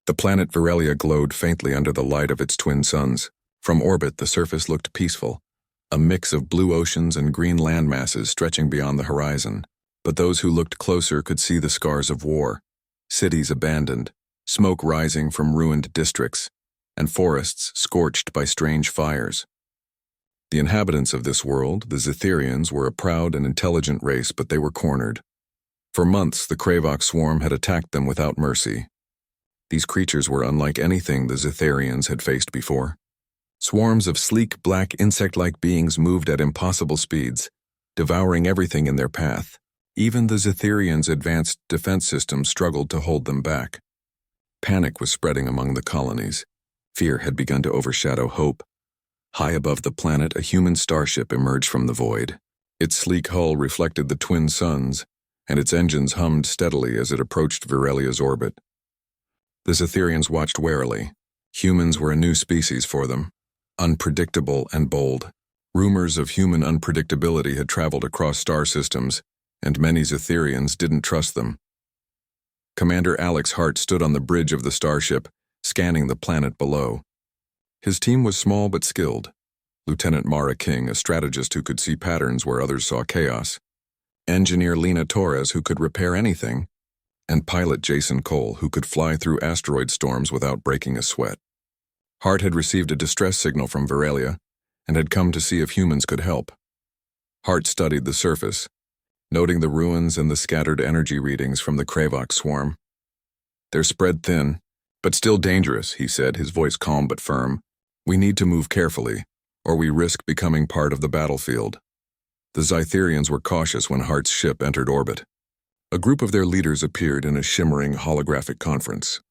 The planet Virelia glowed faintly under the light of its twin suns. From orbit, the surface looked peaceful, a mix of blue oceans and green land masses stretching beyond the horizon. But those who looked closer could see the scars of war, cities abandoned, smoke rising from ruined districts, and forests scorched by strange fires. The inhabitants of this world, the Zetherians, were a proud and intelligent race, but they were cornered. For months, the Kravok swarm had attacked them without mercy. These creatures were unlike anything the Zetherians had faced before. Swarms of sleek, black, insect-like beings moved at impossible speeds, devouring everything in their path. Even the Zetherians' advanced defense systems struggled to hold them back. Panic was spreading among the colonies. Fear had begun to overshadow hope. High above the planet, a human starship emerged from the void. Its sleek hull reflected the twin suns, and its engines hummed steadily as it approached Virelia's orbit. The Zetherians watched warily. Humans were a new species for them, unpredictable and bold. Rumors of human unpredictability had traveled across star systems, and many Zetherians didn't trust them. Commander Alex Hart stood on the bridge of the starship, scanning the planet below. His team was small but skilled. Lieutenant Mara King, a strategist who could see patterns where others saw chaos. Engineer Lena Torres, who could repair anything. And pilot Jason Cole, who could fly through asteroid storms without breaking a sweat. Hart had received a distress signal from Virelia and had come to see if humans could help. Hart studied the surface, noting the ruins and the scattered energy readings from the Kravok swarm. "They're spread thin, but still dangerous," he said, his voice calm but firm. "We need to move carefully, or we risk becoming part of the battlefield." The Zetherians were cautious when Hart's ship entered orbit. A group of their leaders appeared in a shimmering holographic conference.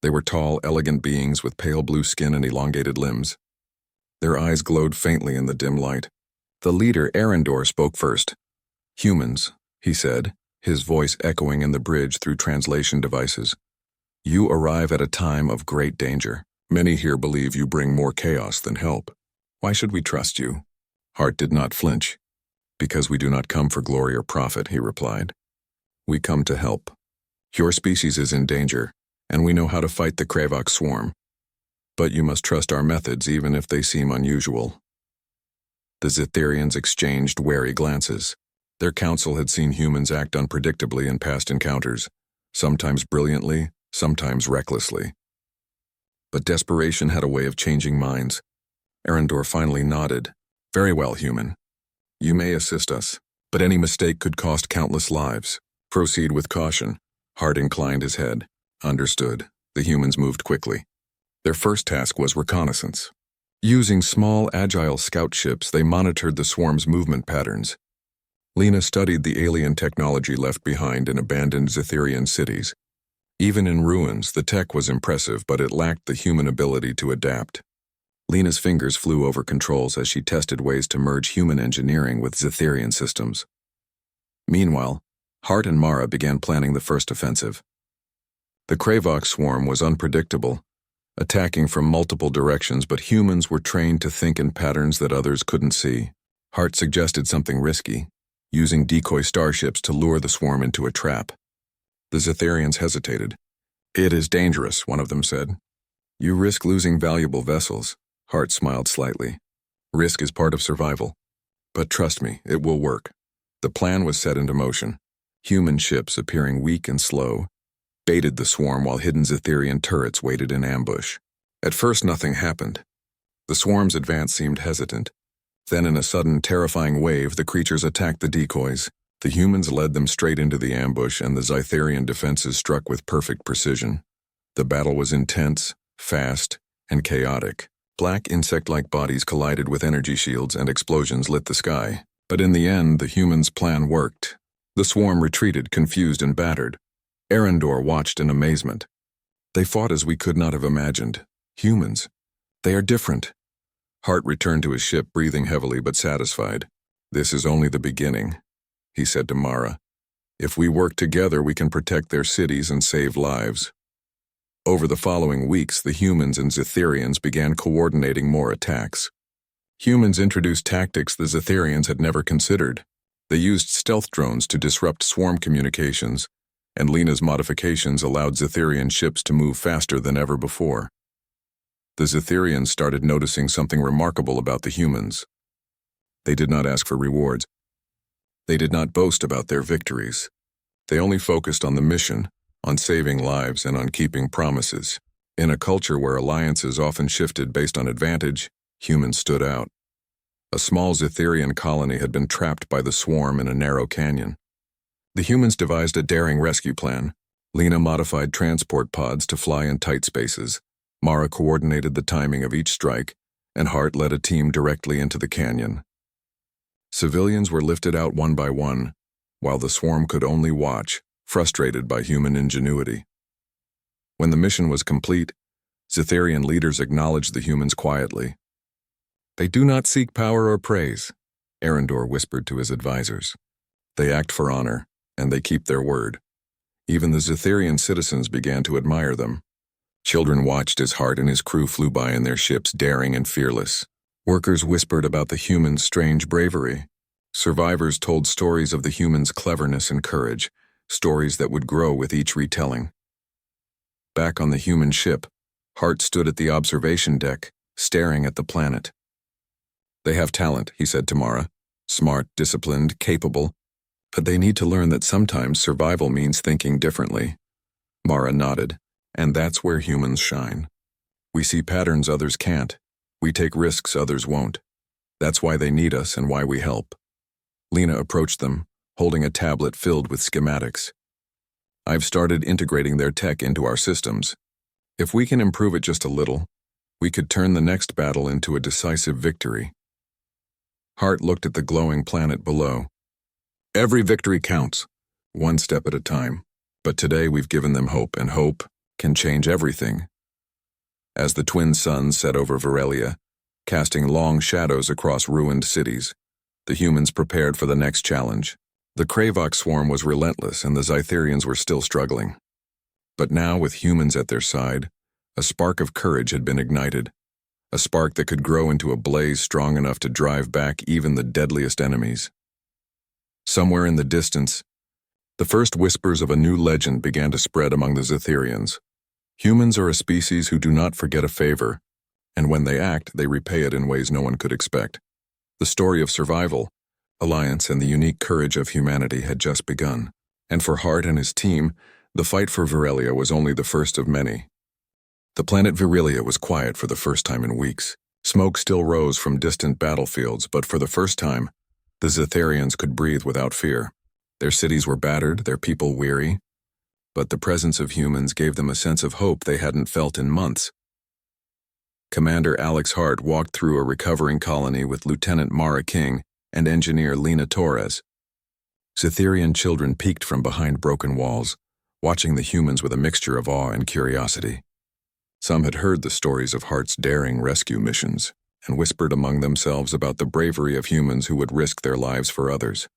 They were tall, elegant beings with pale blue skin and elongated limbs. Their eyes glowed faintly in the dim light. The leader, Arendor, spoke first. "Humans," he said, his voice echoing in the bridge through translation devices. "You arrive at a time of great danger. Many here believe you bring more chaos than help. Why should we trust you?" Hart did not flinch. "Because we do not come for glory or profit," he replied. "We come to help. Your species is in danger, and we know how to fight the Kravok swarm. But you must trust our methods even if they seem unusual." The Zetherians exchanged wary glances. Their council had seen humans act unpredictably in past encounters, sometimes brilliantly, sometimes recklessly. But desperation had a way of changing minds. Arendor finally nodded. "Very well, human. You may assist us, but any mistake could cost countless lives. Proceed with caution." Hart inclined his head. "Understood." The humans moved quickly. Their first task was reconnaissance. Using small, agile scout ships, they monitored the swarm's movement patterns. Lena studied the alien technology left behind in abandoned Zetherian cities. Even in ruins, the tech was impressive, but it lacked the human ability to adapt. Lena's fingers flew over controls as she tested ways to merge human engineering with Zetherian systems. Meanwhile, Hart and Mara began planning the first offensive. The Kravok swarm was unpredictable, attacking from multiple directions, but humans were trained to think in patterns that others couldn't see. Hart suggested something risky, using decoy starships to lure the swarm into a trap. The Zetherians hesitated. "It is dangerous," one of them said. "You risk losing valuable vessels." Hart smiled slightly. "Risk is part of survival. But trust me, it will work." The plan was set into motion. Human ships, appearing weak and slow, baited the swarm while hidden Zetherian turrets waited in ambush. At first, nothing happened. The swarm's advance seemed hesitant. Then, in a sudden, terrifying wave, the creatures attacked the decoys. The humans led them straight into the ambush, and the Zetherian defenses struck with perfect precision. The battle was intense, fast, and chaotic. Black insect-like bodies collided with energy shields, and explosions lit the sky. But in the end, the humans' plan worked. The swarm retreated, confused and battered. Arendor watched in amazement. "They fought as we could not have imagined. Humans. They are different." Hart returned to his ship, breathing heavily but satisfied. "This is only the beginning," he said to Mara. "If we work together, we can protect their cities and save lives." Over the following weeks, the humans and Zetherians began coordinating more attacks. Humans introduced tactics the Zetherians had never considered. They used stealth drones to disrupt swarm communications, and Lena's modifications allowed Zetherian ships to move faster than ever before. The Zetherians started noticing something remarkable about the humans. They did not ask for rewards. They did not boast about their victories. They only focused on the mission, on saving lives, and on keeping promises. In a culture where alliances often shifted based on advantage, humans stood out. A small Zetherian colony had been trapped by the swarm in a narrow canyon. The humans devised a daring rescue plan. Lena modified transport pods to fly in tight spaces. Mara coordinated the timing of each strike, and Hart led a team directly into the canyon. Civilians were lifted out one by one, while the swarm could only watch, frustrated by human ingenuity. When the mission was complete, Zetherian leaders acknowledged the humans quietly. "They do not seek power or praise," Arendor whispered to his advisors. "They act for honor, and they keep their word." Even the Zetherian citizens began to admire them. Children watched as Hart and his crew flew by in their ships, daring and fearless. Workers whispered about the humans' strange bravery. Survivors told stories of the humans' cleverness and courage, stories that would grow with each retelling. Back on the human ship, Hart stood at the observation deck, staring at the planet. "They have talent," he said to Mara. "Smart, disciplined, capable. But they need to learn that sometimes survival means thinking differently." Mara nodded. "And that's where humans shine. We see patterns others can't. We take risks others won't. That's why they need us and why we help." Lena approached them, holding a tablet filled with schematics. "I've started integrating their tech into our systems. If we can improve it just a little, we could turn the next battle into a decisive victory." Hart looked at the glowing planet below. "Every victory counts, one step at a time. But today we've given them hope, and hope can change everything." As the twin suns set over Varelia, casting long shadows across ruined cities, the humans prepared for the next challenge. The Kravok swarm was relentless, and the Zetherians were still struggling. But now, with humans at their side, a spark of courage had been ignited, a spark that could grow into a blaze strong enough to drive back even the deadliest enemies. Somewhere in the distance, the first whispers of a new legend began to spread among the Zetherians. Humans are a species who do not forget a favor, and when they act, they repay it in ways no one could expect. The story of survival, alliance, and the unique courage of humanity had just begun, and for Hart and his team, the fight for Varelia was only the first of many. The planet Virilia was quiet for the first time in weeks. Smoke still rose from distant battlefields, but for the first time, the Zetherians could breathe without fear. Their cities were battered, their people weary, but the presence of humans gave them a sense of hope they hadn't felt in months. Commander Alex Hart walked through a recovering colony with Lieutenant Mara King and Engineer Lena Torres. Zetherian children peeked from behind broken walls, watching the humans with a mixture of awe and curiosity. Some had heard the stories of Hart's daring rescue missions and whispered among themselves about the bravery of humans who would risk their lives for others.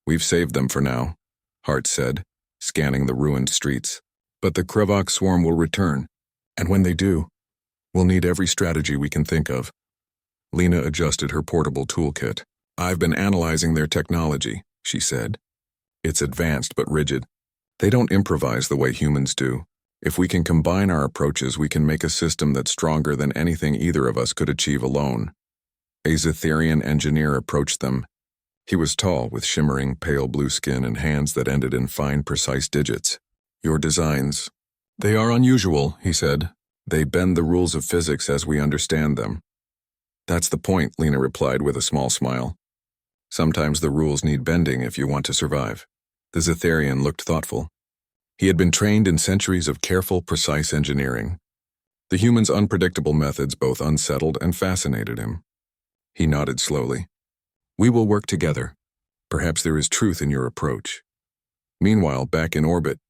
"We've saved them for now," Hart said, scanning the ruined streets. "But the Kravok swarm will return, and when they do, we'll need every strategy we can think of." Lena adjusted her portable toolkit. "I've been analyzing their technology," she said. "It's advanced but rigid. They don't improvise the way humans do. If we can combine our approaches, we can make a system that's stronger than anything either of us could achieve alone." A Zetherian engineer approached them. He was tall, with shimmering, pale blue skin and hands that ended in fine, precise digits. "Your designs, they are unusual," he said. "They bend the rules of physics as we understand them." "That's the point," Lena replied with a small smile. "Sometimes the rules need bending if you want to survive." The Zetherian looked thoughtful. He had been trained in centuries of careful, precise engineering. The humans' unpredictable methods both unsettled and fascinated him. He nodded slowly. "We will work together. Perhaps there is truth in your approach." Meanwhile, back in orbit,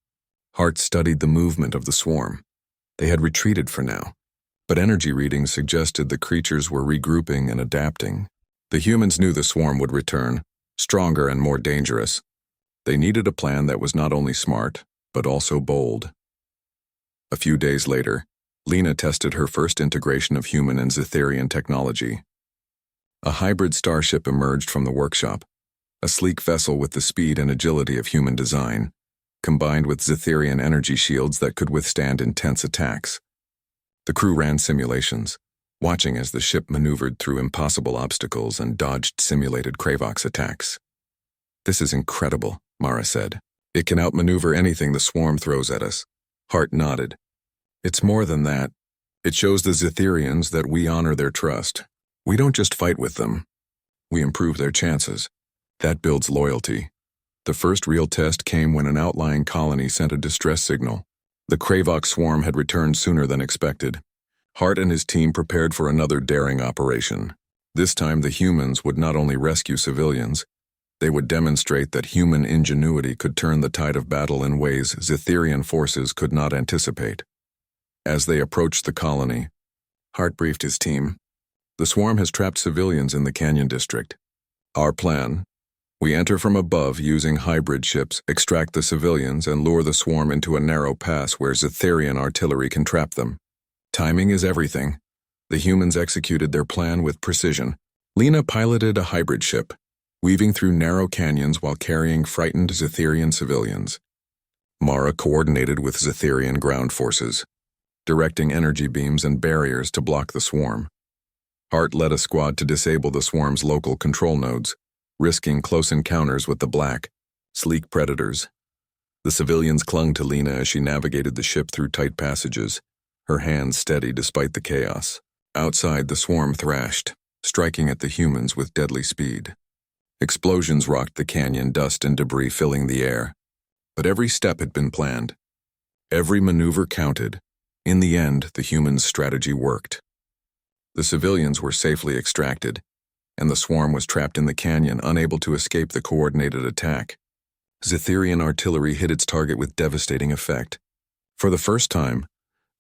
Hart studied the movement of the swarm. They had retreated for now, but energy readings suggested the creatures were regrouping and adapting. The humans knew the swarm would return, stronger and more dangerous. They needed a plan that was not only smart, but also bold. A few days later, Lena tested her first integration of human and Zetherian technology. A hybrid starship emerged from the workshop, a sleek vessel with the speed and agility of human design. combined with Zetherian energy shields that could withstand intense attacks. The crew ran simulations, watching as the ship maneuvered through impossible obstacles and dodged simulated Kravox attacks. "This is incredible," Mara said. "It can outmaneuver anything the swarm throws at us." Hart nodded. "It's more than that. It shows the Zetherians that we honor their trust. We don't just fight with them. We improve their chances. That builds loyalty." The first real test came when an outlying colony sent a distress signal. The Kravox swarm had returned sooner than expected. Hart and his team prepared for another daring operation. This time the humans would not only rescue civilians, they would demonstrate that human ingenuity could turn the tide of battle in ways Zetherian forces could not anticipate. As they approached the colony, Hart briefed his team. "The swarm has trapped civilians in the Canyon District. Our plan: we enter from above using hybrid ships, extract the civilians, and lure the swarm into a narrow pass where Zetherian artillery can trap them. Timing is everything." The humans executed their plan with precision. Lena piloted a hybrid ship, weaving through narrow canyons while carrying frightened Zetherian civilians. Mara coordinated with Zetherian ground forces, directing energy beams and barriers to block the swarm. Hart led a squad to disable the swarm's local control nodes, risking close encounters with the black, sleek predators. The civilians clung to Lena as she navigated the ship through tight passages, her hands steady despite the chaos. Outside, the swarm thrashed, striking at the humans with deadly speed. Explosions rocked the canyon, dust and debris filling the air. But every step had been planned. Every maneuver counted. In the end, the humans' strategy worked. The civilians were safely extracted, and the swarm was trapped in the canyon, unable to escape the coordinated attack. Zetherian artillery hit its target with devastating effect. For the first time,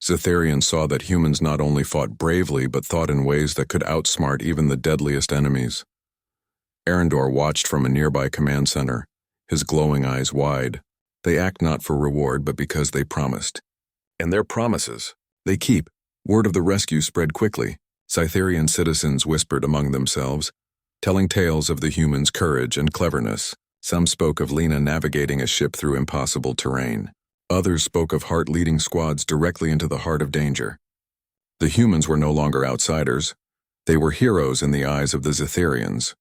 Zetherian saw that humans not only fought bravely but thought in ways that could outsmart even the deadliest enemies. Arendor watched from a nearby command center, his glowing eyes wide. They act not for reward but because they promised. And their promises, they keep. Word of the rescue spread quickly. Zetherian citizens whispered among themselves, telling tales of the humans' courage and cleverness. Some spoke of Lena navigating a ship through impossible terrain. Others spoke of Hart leading squads directly into the heart of danger. The humans were no longer outsiders. They were heroes in the eyes of the Zetherians.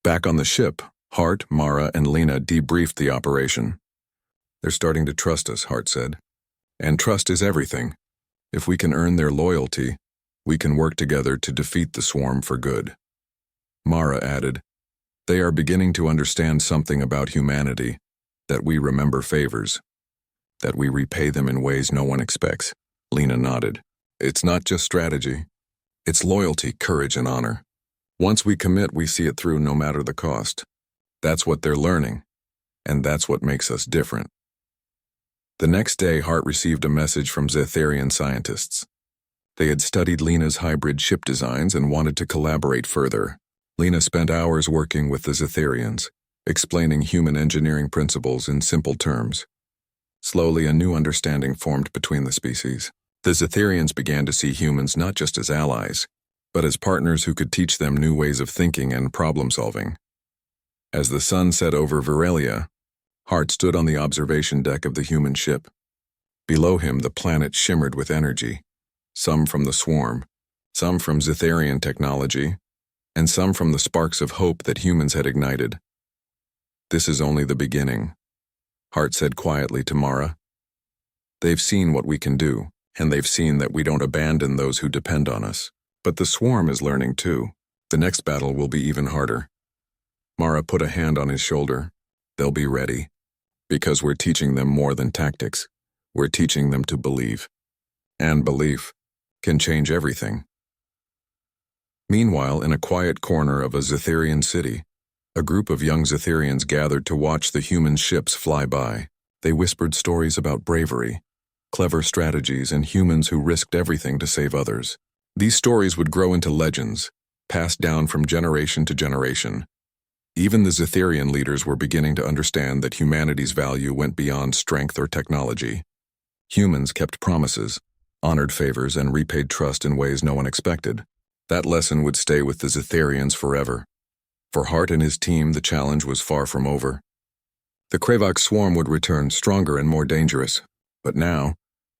Back on the ship, Hart, Mara, and Lena debriefed the operation. "They're starting to trust us," Hart said. "And trust is everything. If we can earn their loyalty, we can work together to defeat the swarm for good." Mara added, "They are beginning to understand something about humanity, that we remember favors, that we repay them in ways no one expects." Lena nodded. "It's not just strategy. It's loyalty, courage, and honor. Once we commit, we see it through no matter the cost. That's what they're learning, and that's what makes us different." The next day, Hart received a message from Zetherian scientists. They had studied Lena's hybrid ship designs and wanted to collaborate further. Lena spent hours working with the Zetherians, explaining human engineering principles in simple terms. Slowly, a new understanding formed between the species. The Zetherians began to see humans not just as allies, but as partners who could teach them new ways of thinking and problem-solving. As the sun set over Virelia, Hart stood on the observation deck of the human ship. Below him, the planet shimmered with energy, some from the swarm, some from Zetherian technology, and some from the sparks of hope that humans had ignited. "This is only the beginning," Hart said quietly to Mara. "They've seen what we can do, and they've seen that we don't abandon those who depend on us. But the swarm is learning too. The next battle will be even harder." Mara put a hand on his shoulder. "They'll be ready, because we're teaching them more than tactics. We're teaching them to believe. And belief can change everything." Meanwhile, in a quiet corner of a Zetherian city, a group of young Zetherians gathered to watch the human ships fly by. They whispered stories about bravery, clever strategies, and humans who risked everything to save others. These stories would grow into legends, passed down from generation to generation. Even the Zetherian leaders were beginning to understand that humanity's value went beyond strength or technology. Humans kept promises, honored favors, and repaid trust in ways no one expected. That lesson would stay with the Zetherians forever. For Hart and his team, the challenge was far from over. The Kravoc swarm would return stronger and more dangerous, but now,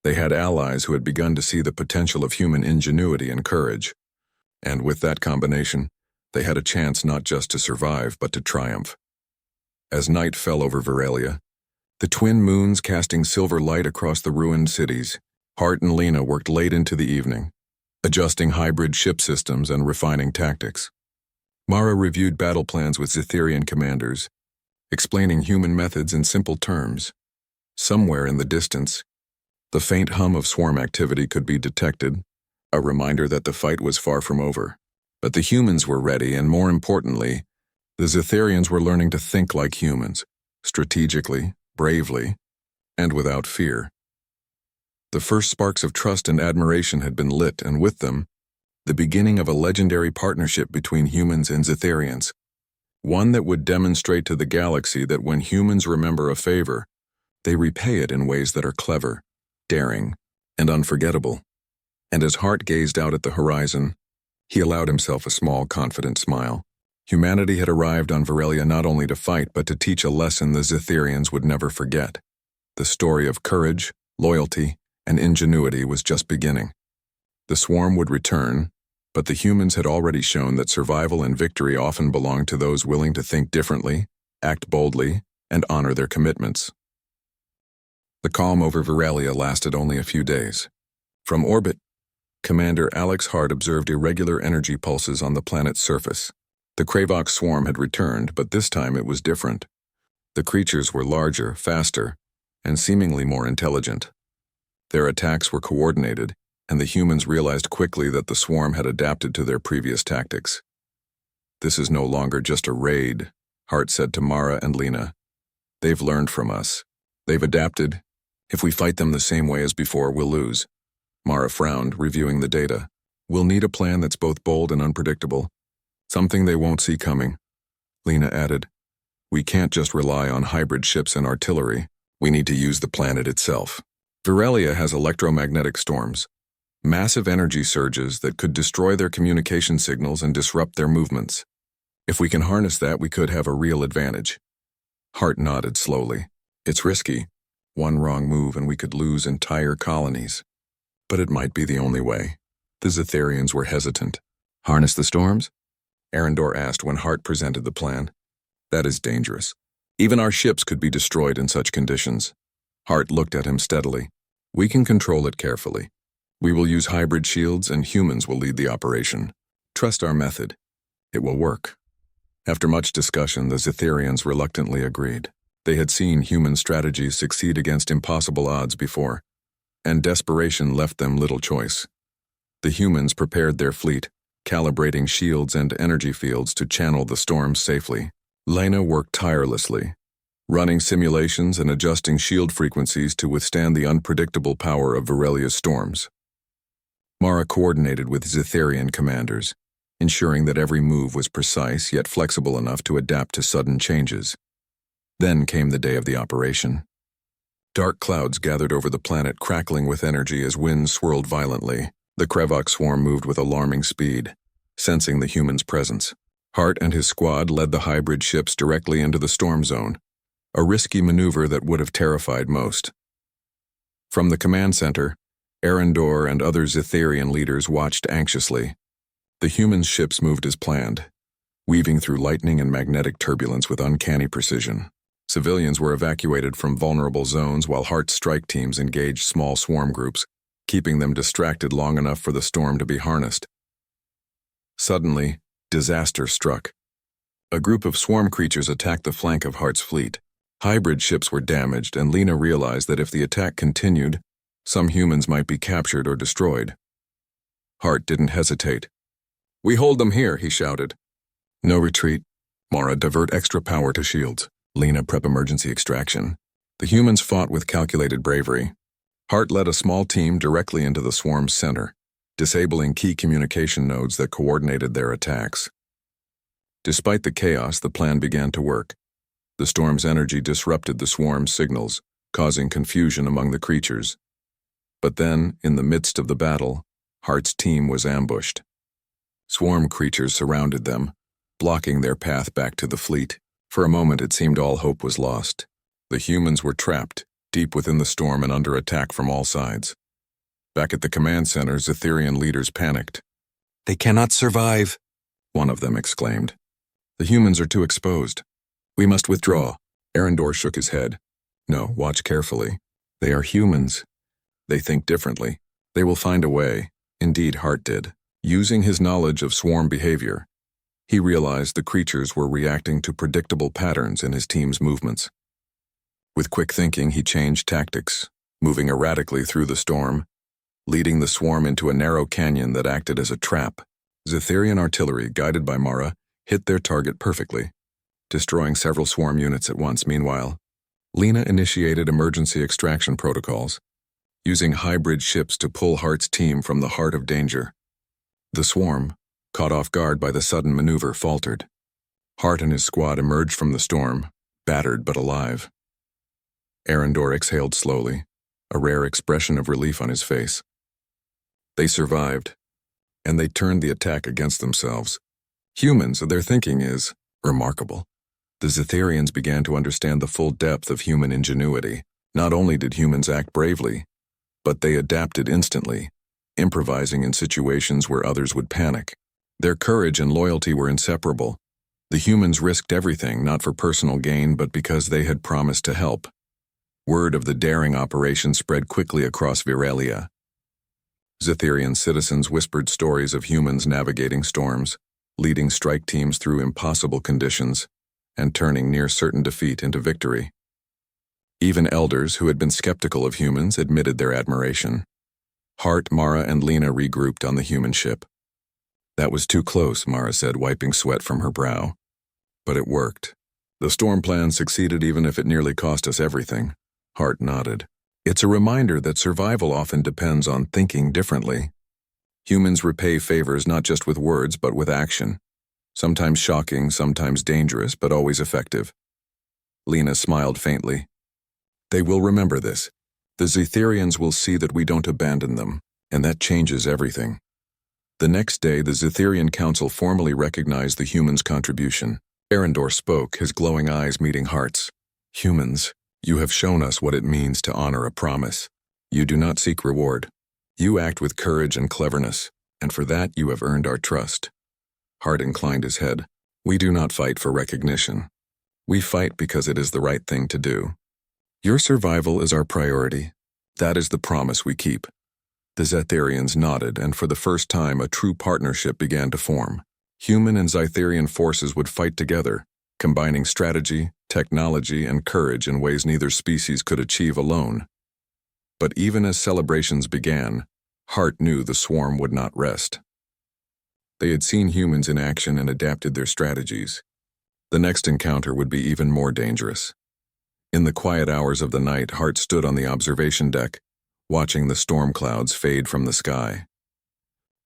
they had allies who had begun to see the potential of human ingenuity and courage. And with that combination, they had a chance not just to survive, but to triumph. As night fell over Veralia, the twin moons casting silver light across the ruined cities, Hart and Lena worked late into the evening, adjusting hybrid ship systems and refining tactics. Mara reviewed battle plans with Zetherian commanders, explaining human methods in simple terms. Somewhere in the distance, the faint hum of swarm activity could be detected, a reminder that the fight was far from over. But the humans were ready, and more importantly, the Zetherians were learning to think like humans, strategically, bravely, and without fear. The first sparks of trust and admiration had been lit, and with them, the beginning of a legendary partnership between humans and Zetherians, one that would demonstrate to the galaxy that when humans remember a favor, they repay it in ways that are clever, daring, and unforgettable. And as Hart gazed out at the horizon, he allowed himself a small, confident smile. Humanity had arrived on Veralia not only to fight, but to teach a lesson the Zetherians would never forget. The story of courage, loyalty, and ingenuity was just beginning. The swarm would return, but the humans had already shown that survival and victory often belong to those willing to think differently, act boldly, and honor their commitments. The calm over Veralia lasted only a few days. From orbit, Commander Alex Hart observed irregular energy pulses on the planet's surface. The Kravoc swarm had returned, but this time it was different. The creatures were larger, faster, and seemingly more intelligent. Their attacks were coordinated, and the humans realized quickly that the swarm had adapted to their previous tactics. "This is no longer just a raid," Hart said to Mara and Lena. "They've learned from us. They've adapted. If we fight them the same way as before, we'll lose." Mara frowned, reviewing the data. "We'll need a plan that's both bold and unpredictable. Something they won't see coming." Lena added, "We can't just rely on hybrid ships and artillery. We need to use the planet itself." Veralia has electromagnetic storms, massive energy surges that could destroy their communication signals and disrupt their movements. If we can harness that, we could have a real advantage. Hart nodded slowly. "It's risky. One wrong move and we could lose entire colonies. But it might be the only way." The Zetherians were hesitant. "Harness the storms?" Arendor asked when Hart presented the plan. "That is dangerous. Even our ships could be destroyed in such conditions." Hart looked at him steadily. "We can control it carefully. We will use hybrid shields and humans will lead the operation. Trust our method. It will work." After much discussion, the Zetherians reluctantly agreed. They had seen human strategies succeed against impossible odds before, and desperation left them little choice. The humans prepared their fleet, calibrating shields and energy fields to channel the storms safely. Lena worked tirelessly, running simulations and adjusting shield frequencies to withstand the unpredictable power of Verelia's storms. Mara coordinated with Zetherian commanders, ensuring that every move was precise yet flexible enough to adapt to sudden changes. Then came the day of the operation. Dark clouds gathered over the planet, crackling with energy as winds swirled violently. The Kravoc swarm moved with alarming speed, sensing the humans' presence. Hart and his squad led the hybrid ships directly into the storm zone, a risky maneuver that would have terrified most. From the command center, Arendor and other Zetherian leaders watched anxiously. The human ships moved as planned, weaving through lightning and magnetic turbulence with uncanny precision. Civilians were evacuated from vulnerable zones while Hart's strike teams engaged small swarm groups, keeping them distracted long enough for the storm to be harnessed. Suddenly, disaster struck. A group of swarm creatures attacked the flank of Hart's fleet. Hybrid ships were damaged, and Lena realized that if the attack continued, some humans might be captured or destroyed. Hart didn't hesitate. "We hold them here," he shouted. "No retreat. Mara, divert extra power to shields. Lena, prep emergency extraction." The humans fought with calculated bravery. Hart led a small team directly into the swarm's center, disabling key communication nodes that coordinated their attacks. Despite the chaos, the plan began to work. The storm's energy disrupted the swarm's signals, causing confusion among the creatures. But then, in the midst of the battle, Hart's team was ambushed. Swarm creatures surrounded them, blocking their path back to the fleet. For a moment it seemed all hope was lost. The humans were trapped, deep within the storm and under attack from all sides. Back at the command center, Zetherian leaders panicked. "They cannot survive," one of them exclaimed. "The humans are too exposed. We must withdraw." Arendor shook his head. "No, watch carefully. They are humans. They think differently. They will find a way." Indeed, Hart did. Using his knowledge of swarm behavior, he realized the creatures were reacting to predictable patterns in his team's movements. With quick thinking, he changed tactics, moving erratically through the storm, leading the swarm into a narrow canyon that acted as a trap. Zetherian artillery, guided by Mara, hit their target perfectly, destroying several swarm units at once. Meanwhile, Lena initiated emergency extraction protocols, using hybrid ships to pull Hart's team from the heart of danger. The swarm, caught off guard by the sudden maneuver, faltered. Hart and his squad emerged from the storm, battered but alive. Arendor exhaled slowly, a rare expression of relief on his face. They survived, and they turned the attack against themselves. Humans, their thinking is remarkable. The Zetherians began to understand the full depth of human ingenuity. Not only did humans act bravely, but they adapted instantly, improvising in situations where others would panic. Their courage and loyalty were inseparable. The humans risked everything, not for personal gain, but because they had promised to help. Word of the daring operation spread quickly across Viralia. Zetherian citizens whispered stories of humans navigating storms, leading strike teams through impossible conditions, and turning near-certain defeat into victory. Even elders who had been skeptical of humans admitted their admiration. Hart, Mara, and Lena regrouped on the human ship. "That was too close," Mara said, wiping sweat from her brow. "But it worked. The storm plan succeeded even if it nearly cost us everything." Hart nodded. "It's a reminder that survival often depends on thinking differently. Humans repay favors not just with words but with action. Sometimes shocking, sometimes dangerous, but always effective." Lena smiled faintly. "They will remember this. The Zetherians will see that we don't abandon them, and that changes everything." The next day, the Zetherian Council formally recognized the humans' contribution. Arendor spoke, his glowing eyes meeting Hart's. "Humans, you have shown us what it means to honor a promise. You do not seek reward. You act with courage and cleverness, and for that you have earned our trust." Hart inclined his head. "We do not fight for recognition. We fight because it is the right thing to do. Your survival is our priority. That is the promise we keep." The Zetherians nodded, and for the first time a true partnership began to form. Human and Zetherian forces would fight together, combining strategy, technology, and courage in ways neither species could achieve alone. But even as celebrations began, Hart knew the swarm would not rest. They had seen humans in action and adapted their strategies. The next encounter would be even more dangerous. In the quiet hours of the night, Hart stood on the observation deck, watching the storm clouds fade from the sky.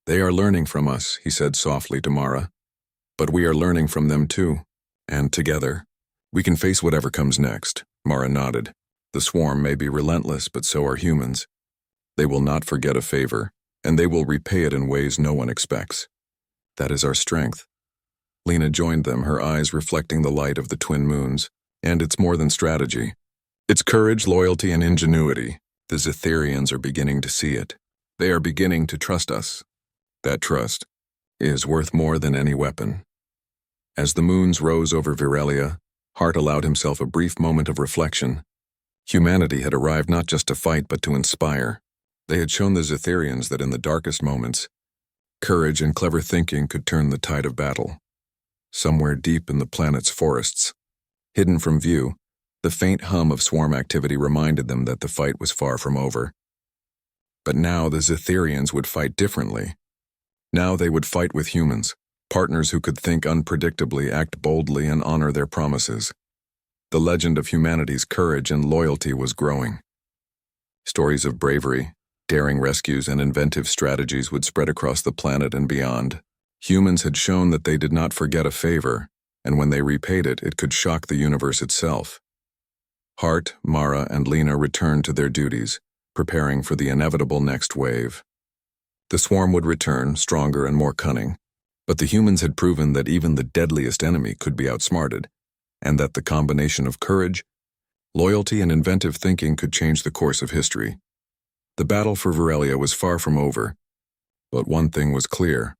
"They are learning from us," he said softly to Mara. "But we are learning from them too. And together, we can face whatever comes next." Mara nodded. "The swarm may be relentless, but so are humans. They will not forget a favor, and they will repay it in ways no one expects. That is our strength." Lena joined them, her eyes reflecting the light of the twin moons. "And it's more than strategy. It's courage, loyalty, and ingenuity. The Zetherians are beginning to see it. They are beginning to trust us. That trust is worth more than any weapon." As the moons rose over Viralia, Hart allowed himself a brief moment of reflection. Humanity had arrived not just to fight but to inspire. They had shown the Zetherians that in the darkest moments, courage and clever thinking could turn the tide of battle. Somewhere deep in the planet's forests, hidden from view, the faint hum of swarm activity reminded them that the fight was far from over. But now the Zetherians would fight differently. Now they would fight with humans, partners who could think unpredictably, act boldly, and honor their promises. The legend of humanity's courage and loyalty was growing. Stories of bravery, daring rescues, and inventive strategies would spread across the planet and beyond. Humans had shown that they did not forget a favor, and when they repaid it, it could shock the universe itself. Hart, Mara, and Lena returned to their duties, preparing for the inevitable next wave. The swarm would return, stronger and more cunning, but the humans had proven that even the deadliest enemy could be outsmarted, and that the combination of courage, Loyalty and inventive thinking could change the course of history. The battle for Virelia was far from over, but one thing was clear.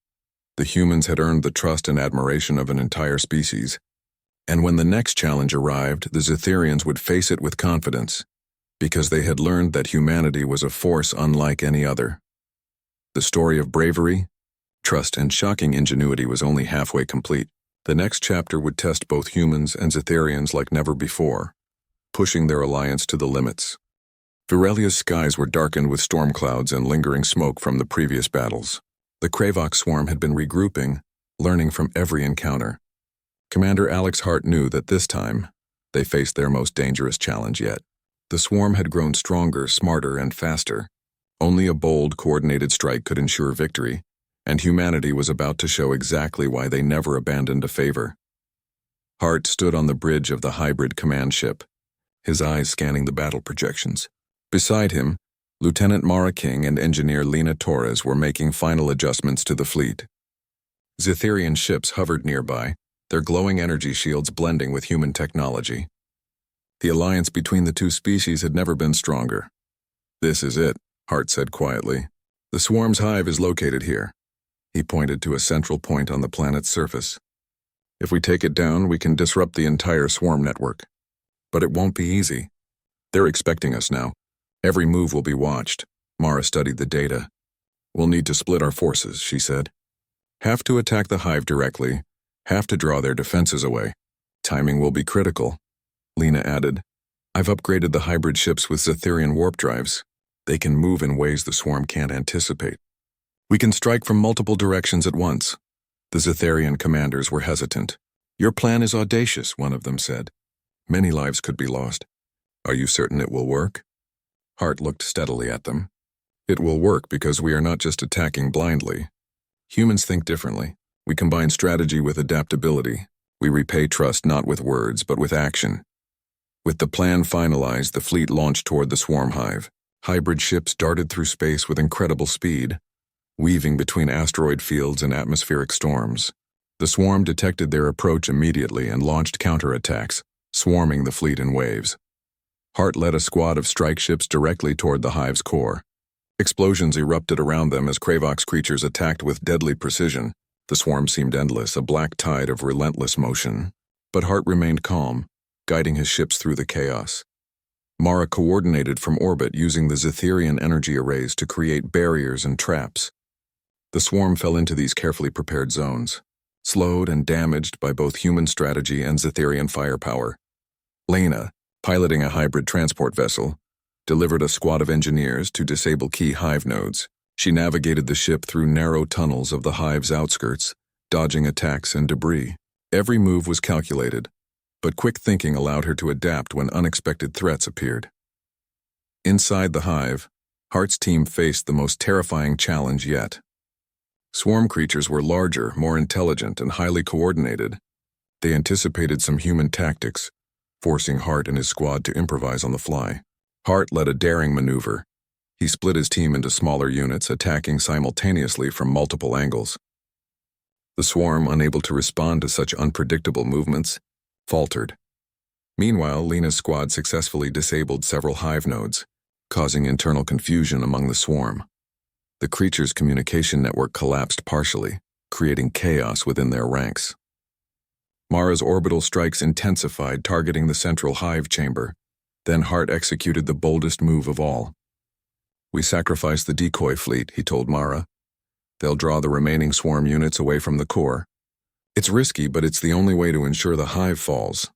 The humans had earned the trust and admiration of an entire species, and when the next challenge arrived, the Zetherians would face it with confidence, because they had learned that humanity was a force unlike any other. The story of bravery, trust, and shocking ingenuity was only halfway complete. The next chapter would test both humans and Zetherians like never before, pushing their alliance to the limits. Virelia's skies were darkened with storm clouds and lingering smoke from the previous battles. The Kravoc swarm had been regrouping, learning from every encounter. Commander Alex Hart knew that this time, they faced their most dangerous challenge yet. The swarm had grown stronger, smarter, and faster. Only a bold, coordinated strike could ensure victory, and humanity was about to show exactly why they never abandoned a favor. Hart stood on the bridge of the hybrid command ship, his eyes scanning the battle projections. Beside him, Lieutenant Mara King and Engineer Lena Torres were making final adjustments to the fleet. Zetherian ships hovered nearby, their glowing energy shields blending with human technology. The alliance between the two species had never been stronger. "This is it," Hart said quietly. "The swarm's hive is located here." He pointed to a central point on the planet's surface. "If we take it down, we can disrupt the entire swarm network. But it won't be easy. They're expecting us now. Every move will be watched." Mara studied the data. "We'll need to split our forces," she said. "Have to attack the hive directly, have to draw their defenses away. Timing will be critical." Lena added, "I've upgraded the hybrid ships with Zetherian warp drives. They can move in ways the swarm can't anticipate. We can strike from multiple directions at once." The Zetherian commanders were hesitant. "Your plan is audacious," one of them said. "Many lives could be lost. Are you certain it will work?" Hart looked steadily at them. "It will work because we are not just attacking blindly. Humans think differently. We combine strategy with adaptability. We repay trust not with words, but with action." With the plan finalized, the fleet launched toward the swarm hive. Hybrid ships darted through space with incredible speed, weaving between asteroid fields and atmospheric storms. The swarm detected their approach immediately and launched counterattacks, swarming the fleet in waves. Hart led a squad of strike ships directly toward the hive's core. Explosions erupted around them as Kravoc's creatures attacked with deadly precision. The swarm seemed endless, a black tide of relentless motion. But Hart remained calm, guiding his ships through the chaos. Mara coordinated from orbit using the Zetherian energy arrays to create barriers and traps. The swarm fell into these carefully prepared zones, slowed and damaged by both human strategy and Zetherian firepower. Lena, piloting a hybrid transport vessel, delivered a squad of engineers to disable key hive nodes. She navigated the ship through narrow tunnels of the hive's outskirts, dodging attacks and debris. Every move was calculated, but quick thinking allowed her to adapt when unexpected threats appeared. Inside the hive, Hart's team faced the most terrifying challenge yet. Swarm creatures were larger, more intelligent, and highly coordinated. They anticipated some human tactics, forcing Hart and his squad to improvise on the fly. Hart led a daring maneuver. He split his team into smaller units, attacking simultaneously from multiple angles. The swarm, unable to respond to such unpredictable movements, faltered. Meanwhile, Lena's squad successfully disabled several hive nodes, causing internal confusion among the swarm. The creature's communication network collapsed partially, creating chaos within their ranks. Mara's orbital strikes intensified, targeting the central hive chamber. Then Hart executed the boldest move of all. "We sacrificed the decoy fleet," he told Mara. "They'll draw the remaining swarm units away from the core. It's risky, but it's the only way to ensure the hive falls."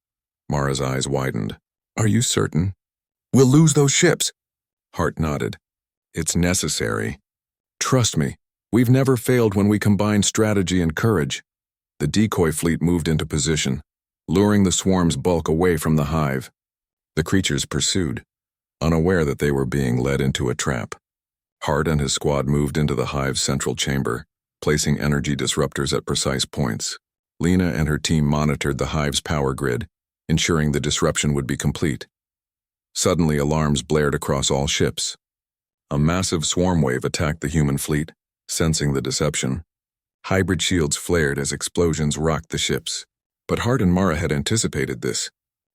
Mara's eyes widened. "Are you certain?" "We'll lose those ships." Hart nodded. "It's necessary. Trust me, we've never failed when we combine strategy and courage." The decoy fleet moved into position, luring the swarm's bulk away from the hive. The creatures pursued, unaware that they were being led into a trap. Hart and his squad moved into the hive's central chamber, placing energy disruptors at precise points. Lena and her team monitored the hive's power grid, ensuring the disruption would be complete. Suddenly, alarms blared across all ships. A massive swarm wave attacked the human fleet, sensing the deception. Hybrid shields flared as explosions rocked the ships. But Hart and Mara had anticipated this.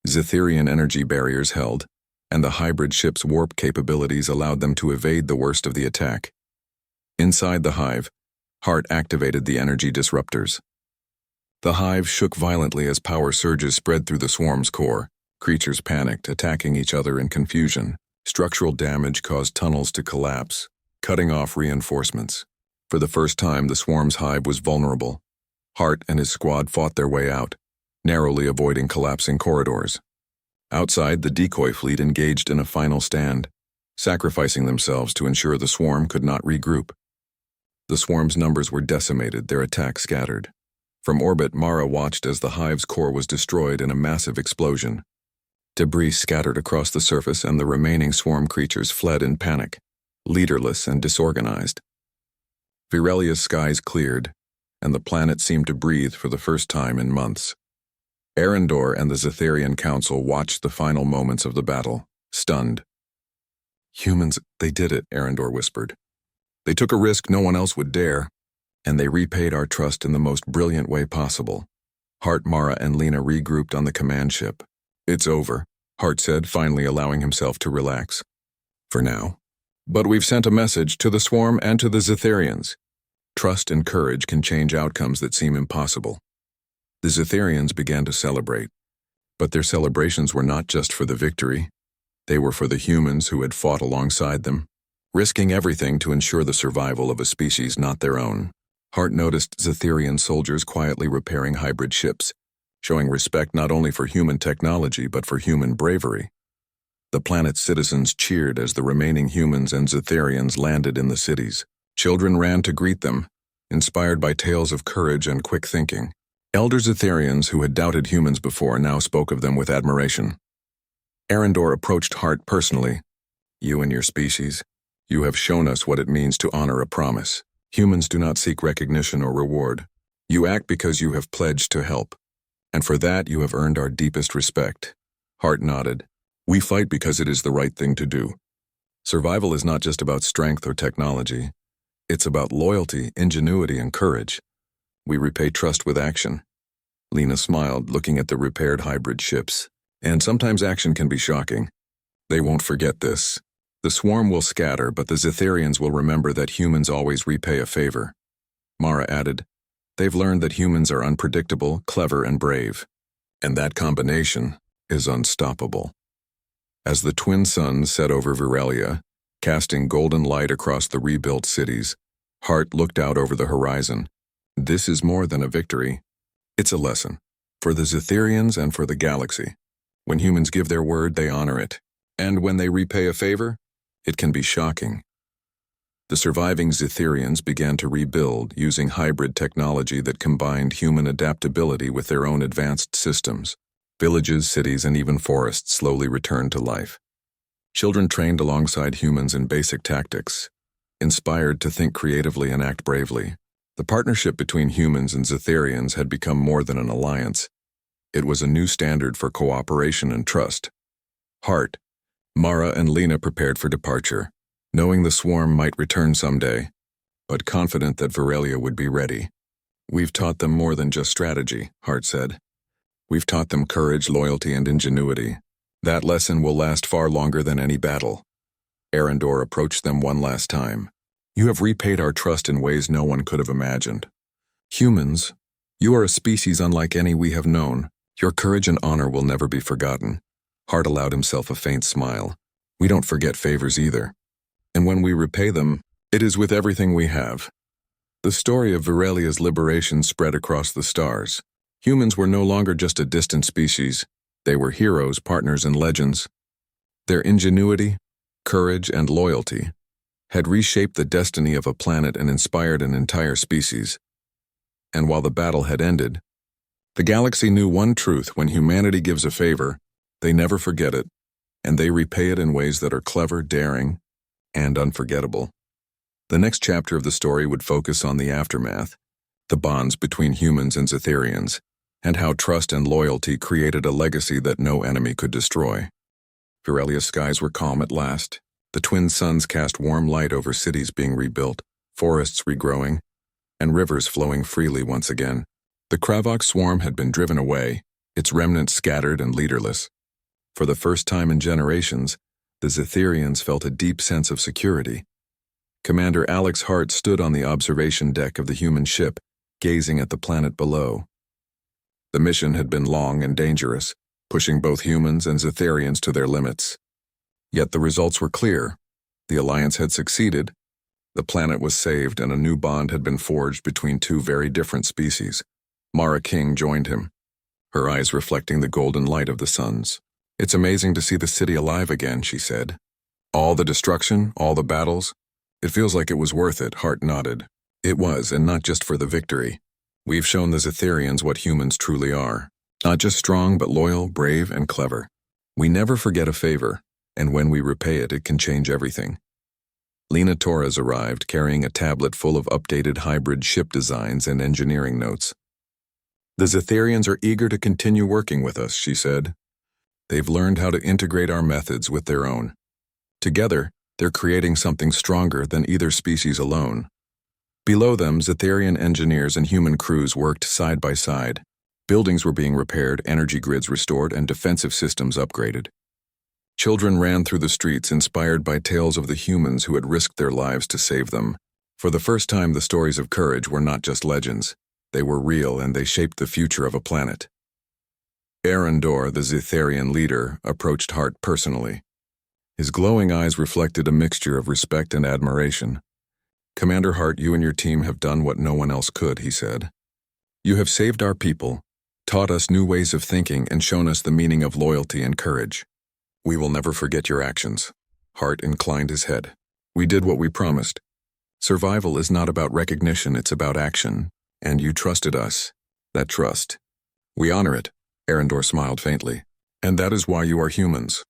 Zetherian energy barriers held, and the hybrid ship's warp capabilities allowed them to evade the worst of the attack. Inside the hive, Hart activated the energy disruptors. The hive shook violently as power surges spread through the swarm's core. Creatures panicked, attacking each other in confusion. Structural damage caused tunnels to collapse, cutting off reinforcements. For the first time, the swarm's hive was vulnerable. Hart and his squad fought their way out, narrowly avoiding collapsing corridors. Outside, the decoy fleet engaged in a final stand, sacrificing themselves to ensure the swarm could not regroup. The swarm's numbers were decimated, their attack scattered. From orbit, Mara watched as the hive's core was destroyed in a massive explosion. Debris scattered across the surface, and the remaining swarm creatures fled in panic, leaderless and disorganized. Virelia's skies cleared, and the planet seemed to breathe for the first time in months. Arendor and the Zetherian Council watched the final moments of the battle, stunned. "Humans, they did it," Arendor whispered. "They took a risk no one else would dare, and they repaid our trust in the most brilliant way possible." Hart, Mara, and Lena regrouped on the command ship. "It's over," Hart said, finally allowing himself to relax. "For now. But we've sent a message to the swarm and to the Zetherians. Trust and courage can change outcomes that seem impossible." The Zetherians began to celebrate, but their celebrations were not just for the victory. They were for the humans who had fought alongside them, risking everything to ensure the survival of a species not their own. Hart noticed Zetherian soldiers quietly repairing hybrid ships, showing respect not only for human technology but for human bravery. The planet's citizens cheered as the remaining humans and Zetherians landed in the cities. Children ran to greet them, inspired by tales of courage and quick thinking. Elder Zetherians who had doubted humans before now spoke of them with admiration. Arendor approached Hart personally. "You and your species, you have shown us what it means to honor a promise. Humans do not seek recognition or reward. You act because you have pledged to help, and for that you have earned our deepest respect." Hart nodded. "We fight because it is the right thing to do. Survival is not just about strength or technology. It's about loyalty, ingenuity, and courage. We repay trust with action." Lena smiled, looking at the repaired hybrid ships. "And sometimes action can be shocking. They won't forget this. The swarm will scatter, but the Zetherians will remember that humans always repay a favor." Mara added, "They've learned that humans are unpredictable, clever, and brave. And that combination is unstoppable." As the twin suns set over Virelia, casting golden light across the rebuilt cities, Hart looked out over the horizon. This is more than a victory. It's a lesson. For the Zetherians and for the galaxy. When humans give their word, they honor it. And when they repay a favor, it can be shocking. The surviving Zetherians began to rebuild using hybrid technology that combined human adaptability with their own advanced systems. Villages, cities, and even forests slowly returned to life. Children trained alongside humans in basic tactics, inspired to think creatively and act bravely. The partnership between humans and Zetherians had become more than an alliance. It was a new standard for cooperation and trust. Hart, Mara, and Lena prepared for departure, knowing the swarm might return someday, but confident that Virelia would be ready. "We've taught them more than just strategy," Hart said. "We've taught them courage, loyalty, and ingenuity. That lesson will last far longer than any battle." Arendor approached them one last time. "You have repaid our trust in ways no one could have imagined. Humans, you are a species unlike any we have known. Your courage and honor will never be forgotten." Hart allowed himself a faint smile. "We don't forget favors either. And when we repay them, it is with everything we have." The story of Virelia's liberation spread across the stars. Humans were no longer just a distant species. They were heroes, partners, and legends. Their ingenuity, courage, and loyalty had reshaped the destiny of a planet and inspired an entire species. And while the battle had ended, the galaxy knew one truth: when humanity gives a favor, they never forget it, and they repay it in ways that are clever, daring, and unforgettable. The next chapter of the story would focus on the aftermath, the bonds between humans and Zetherians, and how trust and loyalty created a legacy that no enemy could destroy. Virelia's skies were calm at last. The twin suns cast warm light over cities being rebuilt, forests regrowing, and rivers flowing freely once again. The Kravok swarm had been driven away, its remnants scattered and leaderless. For the first time in generations, the Zetherians felt a deep sense of security. Commander Alex Hart stood on the observation deck of the human ship, gazing at the planet below. The mission had been long and dangerous, pushing both humans and Zetherians to their limits. Yet the results were clear. The alliance had succeeded, the planet was saved, and a new bond had been forged between two very different species. Mara King joined him, her eyes reflecting the golden light of the suns. "It's amazing to see the city alive again," she said. "All the destruction, all the battles. It feels like it was worth it," Hart nodded. "It was, and not just for the victory. We've shown the Zetherians what humans truly are. Not just strong, but loyal, brave, and clever. We never forget a favor, and when we repay it, it can change everything." Lena Torres arrived, carrying a tablet full of updated hybrid ship designs and engineering notes. "The Zetherians are eager to continue working with us," she said. "They've learned how to integrate our methods with their own. Together, they're creating something stronger than either species alone." Below them, Zetherian engineers and human crews worked side by side. Buildings were being repaired, energy grids restored, and defensive systems upgraded. Children ran through the streets, inspired by tales of the humans who had risked their lives to save them. For the first time, the stories of courage were not just legends. They were real, and they shaped the future of a planet. Arendor, the Zetherian leader, approached Hart personally. His glowing eyes reflected a mixture of respect and admiration. "Commander Hart, you and your team have done what no one else could," he said. "You have saved our people, taught us new ways of thinking, and shown us the meaning of loyalty and courage. We will never forget your actions." Hart inclined his head. "We did what we promised. Survival is not about recognition, it's about action, and you trusted us. That trust. We honor it," Arendor smiled faintly. "And that is why you are humans.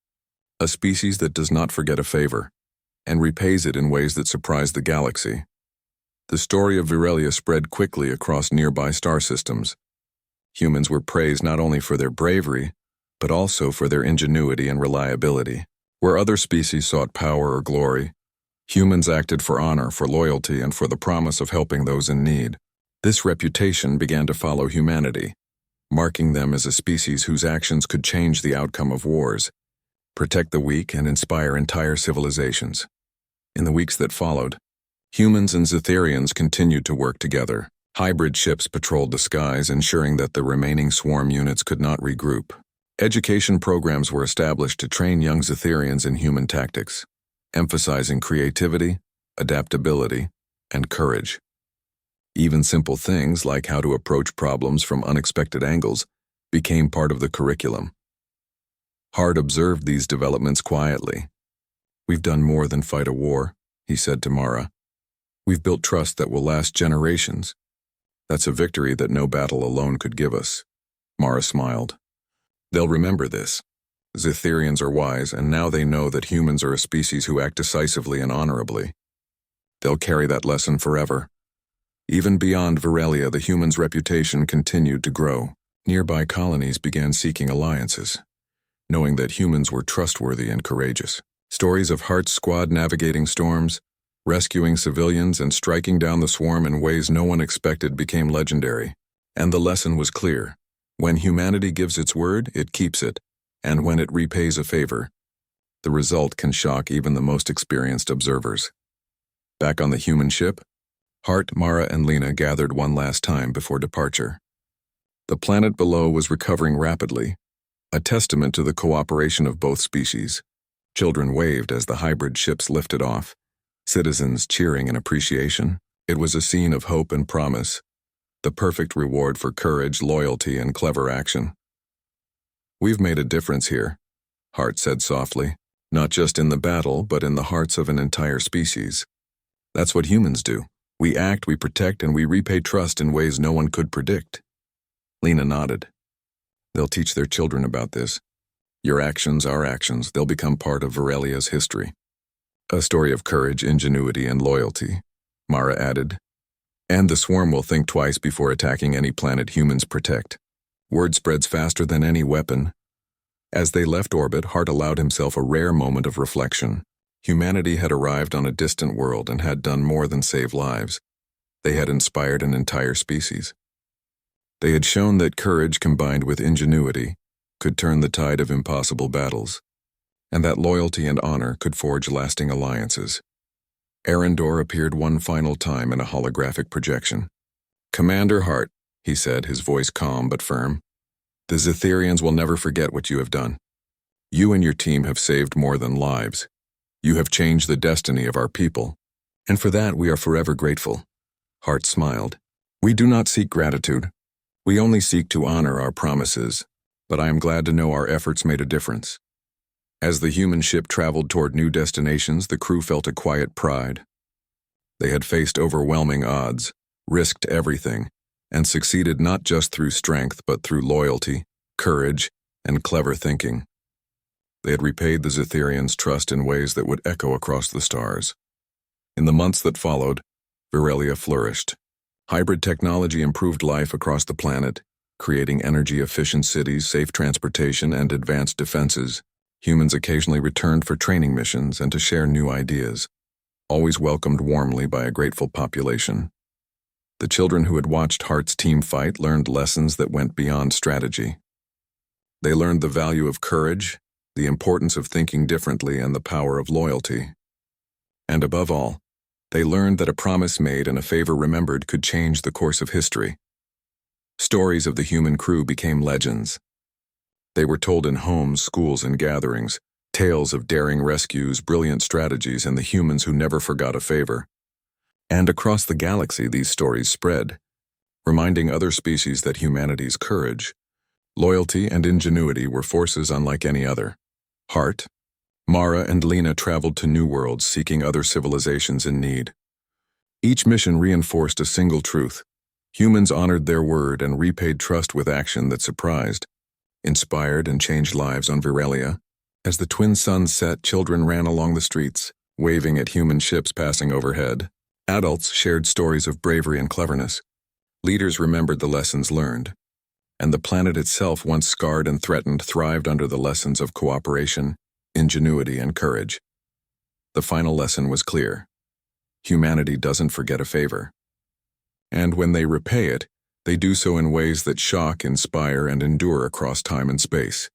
A species that does not forget a favor, and repays it in ways that surprise the galaxy." The story of Virelia spread quickly across nearby star systems. Humans were praised not only for their bravery, but also for their ingenuity and reliability. Where other species sought power or glory, humans acted for honor, for loyalty, and for the promise of helping those in need. This reputation began to follow humanity, marking them as a species whose actions could change the outcome of wars, protect the weak, and inspire entire civilizations. In the weeks that followed, humans and Zetherians continued to work together. Hybrid ships patrolled the skies, ensuring that the remaining swarm units could not regroup. Education programs were established to train young Zetherians in human tactics, emphasizing creativity, adaptability, and courage. Even simple things like how to approach problems from unexpected angles became part of the curriculum. Hart observed these developments quietly. "We've done more than fight a war," he said to Mara. "We've built trust that will last generations. That's a victory that no battle alone could give us." Mara smiled. "They'll remember this. Zetherians are wise, and now they know that humans are a species who act decisively and honorably. They'll carry that lesson forever." Even beyond Virelia, the humans' reputation continued to grow. Nearby colonies began seeking alliances, knowing that humans were trustworthy and courageous. Stories of Hart's squad navigating storms, rescuing civilians, and striking down the swarm in ways no one expected became legendary. And the lesson was clear. When humanity gives its word, it keeps it, and when it repays a favor, the result can shock even the most experienced observers. Back on the human ship, Hart, Mara, and Lena gathered one last time before departure. The planet below was recovering rapidly, a testament to the cooperation of both species. Children waved as the hybrid ships lifted off, citizens cheering in appreciation. It was a scene of hope and promise, the perfect reward for courage, loyalty, and clever action. "We've made a difference here," Hart said softly, "not just in the battle, but in the hearts of an entire species. That's what humans do. We act, we protect, and we repay trust in ways no one could predict." Lena nodded. "They'll teach their children about this. Your actions are actions. They'll become part of Virelia's history." "A story of courage, ingenuity, and loyalty," Mara added. "And the swarm will think twice before attacking any planet humans protect. Word spreads faster than any weapon." As they left orbit, Hart allowed himself a rare moment of reflection. Humanity had arrived on a distant world and had done more than save lives. They had inspired an entire species. They had shown that courage combined with ingenuity could turn the tide of impossible battles, and that loyalty and honor could forge lasting alliances. Arendor appeared one final time in a holographic projection. "Commander Hart," he said, his voice calm but firm, "the Zetherians will never forget what you have done. You and your team have saved more than lives. You have changed the destiny of our people, and for that we are forever grateful." Hart smiled. "We do not seek gratitude. We only seek to honor our promises, but I am glad to know our efforts made a difference." As the human ship traveled toward new destinations, the crew felt a quiet pride. They had faced overwhelming odds, risked everything, and succeeded not just through strength but through loyalty, courage, and clever thinking. They had repaid the Zetherians' trust in ways that would echo across the stars. In the months that followed, Virelia flourished. Hybrid technology improved life across the planet, creating energy-efficient cities, safe transportation, and advanced defenses. Humans occasionally returned for training missions and to share new ideas, always welcomed warmly by a grateful population. The children who had watched Hart's team fight learned lessons that went beyond strategy. They learned the value of courage, the importance of thinking differently, and the power of loyalty. And above all, they learned that a promise made and a favor remembered could change the course of history. Stories of the human crew became legends. They were told in homes, schools, and gatherings, tales of daring rescues, brilliant strategies, and the humans who never forgot a favor. And across the galaxy these stories spread, reminding other species that humanity's courage, loyalty, and ingenuity were forces unlike any other. Hart, Mara, and Lena traveled to new worlds seeking other civilizations in need. Each mission reinforced a single truth. Humans honored their word and repaid trust with action that surprised, inspired, and changed lives on Virelia. As the twin suns set, children ran along the streets, waving at human ships passing overhead. Adults shared stories of bravery and cleverness. Leaders remembered the lessons learned. And the planet itself, once scarred and threatened, thrived under the lessons of cooperation, ingenuity, and courage. The final lesson was clear. Humanity doesn't forget a favor. And when they repay it, they do so in ways that shock, inspire, and endure across time and space.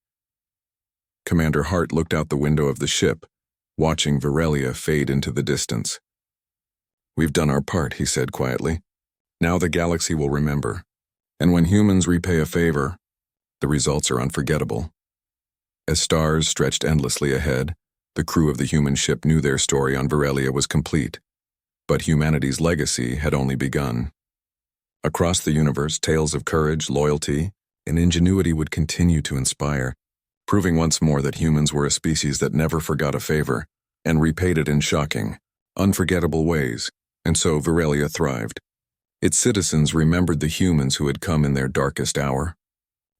Commander Hart looked out the window of the ship, watching Virelia fade into the distance. "We've done our part," he said quietly. "Now the galaxy will remember. And when humans repay a favor, the results are unforgettable." As stars stretched endlessly ahead, the crew of the human ship knew their story on Virelia was complete. But humanity's legacy had only begun. Across the universe, tales of courage, loyalty, and ingenuity would continue to inspire, proving once more that humans were a species that never forgot a favor and repaid it in shocking, unforgettable ways, and so Virelia thrived. Its citizens remembered the humans who had come in their darkest hour.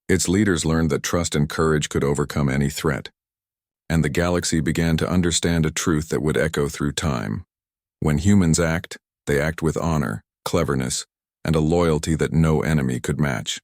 Its leaders learned that trust and courage could overcome any threat. And the galaxy began to understand a truth that would echo through time. When humans act, they act with honor, cleverness, and a loyalty that no enemy could match.